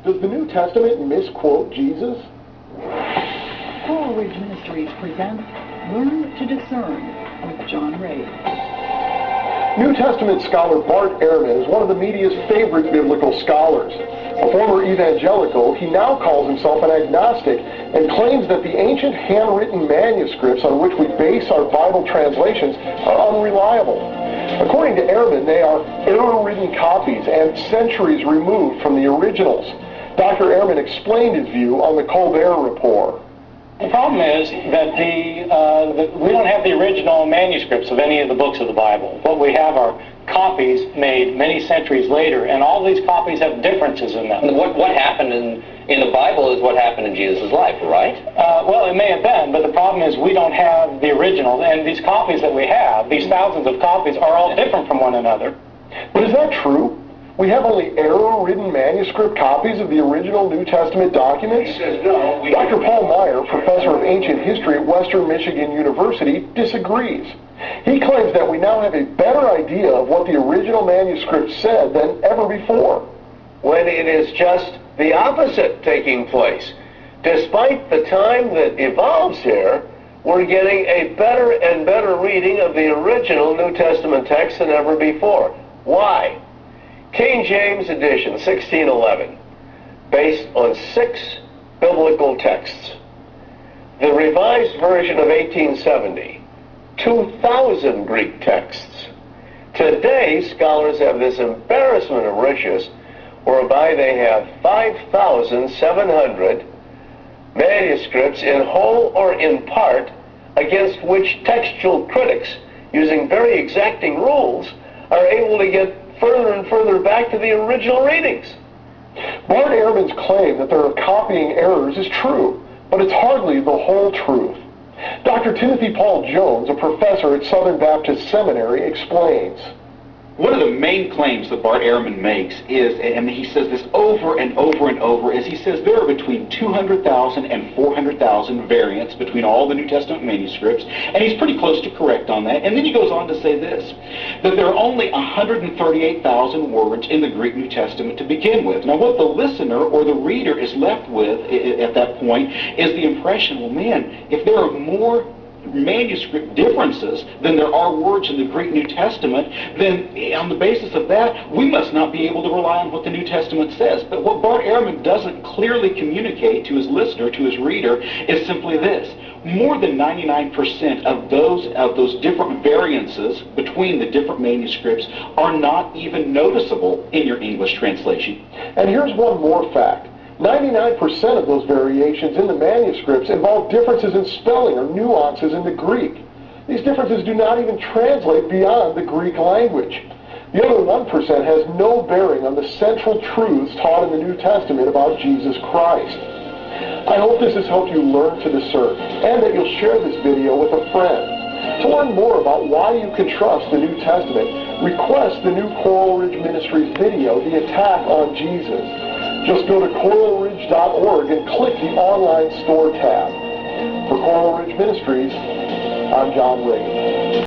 Does the New Testament misquote Jesus? Coral Ridge Ministries presents Learn to Discern with John Ray. New Testament scholar Bart Ehrman is one of the media's favorite biblical scholars. A former evangelical, he now calls himself an agnostic and claims that the ancient handwritten manuscripts on which we base our Bible translations are unreliable. According to Ehrman, they are error-ridden copies and centuries removed from the originals. Dr. Ehrman explained his view on the Colbert Report. The problem is that we don't have the original manuscripts of any of the books of the Bible. What we have are copies made many centuries later, and all these copies have differences in them. What happened in the Bible is what happened in Jesus' life, right? Well, it may have been, but the problem is we don't have the original, and these copies that we have, these thousands of copies, are all different from one another. But is that true? We have only error-ridden manuscript copies of the original New Testament documents? He says no. Dr. Paul Meyer, professor of ancient history at Western Michigan University, disagrees. He claims that we now have a better idea of what the original manuscript said than ever before. When it is just the opposite taking place. Despite the time that evolves here, we're getting a better and better reading of the original New Testament text than ever before. Why? King James Edition, 1611, based on 6 biblical texts. The Revised Version of 1870, 2,000 Greek texts. Today, scholars have this embarrassment of riches, whereby they have 5,700 manuscripts in whole or in part, against which textual critics, using very exacting rules, are able to get further and further back to the original readings. Bart Ehrman's claim that there are copying errors is true, but it's hardly the whole truth. Dr. Timothy Paul Jones, a professor at Southern Baptist Seminary, explains. One of the main claims that Bart Ehrman makes is, and he says this over and over and over, is he says there are between 200,000 and 400,000 variants between all the New Testament manuscripts, and he's pretty close to correct on that. And then he goes on to say this, that there are only 138,000 words in the Greek New Testament to begin with. Now what the listener or the reader is left with at that point is the impression, well man, if there are more manuscript differences than there are words in the Greek New Testament, then on the basis of that, we must not be able to rely on what the New Testament says. But what Bart Ehrman doesn't clearly communicate to his listener, to his reader, is simply this. More than 99% of those different variances between the different manuscripts are not even noticeable in your English translation. And here's one more fact. 99% of those variations in the manuscripts involve differences in spelling or nuances in the Greek. These differences do not even translate beyond the Greek language. The other 1% has no bearing on the central truths taught in the New Testament about Jesus Christ. I hope this has helped you learn to discern, and that you'll share this video with a friend. To learn more about why you can trust the New Testament, request the new Coral Ridge Ministries video, The Attack on Jesus. Just go to coralridge.org and click the online store tab. For Coral Ridge Ministries, I'm John Ray.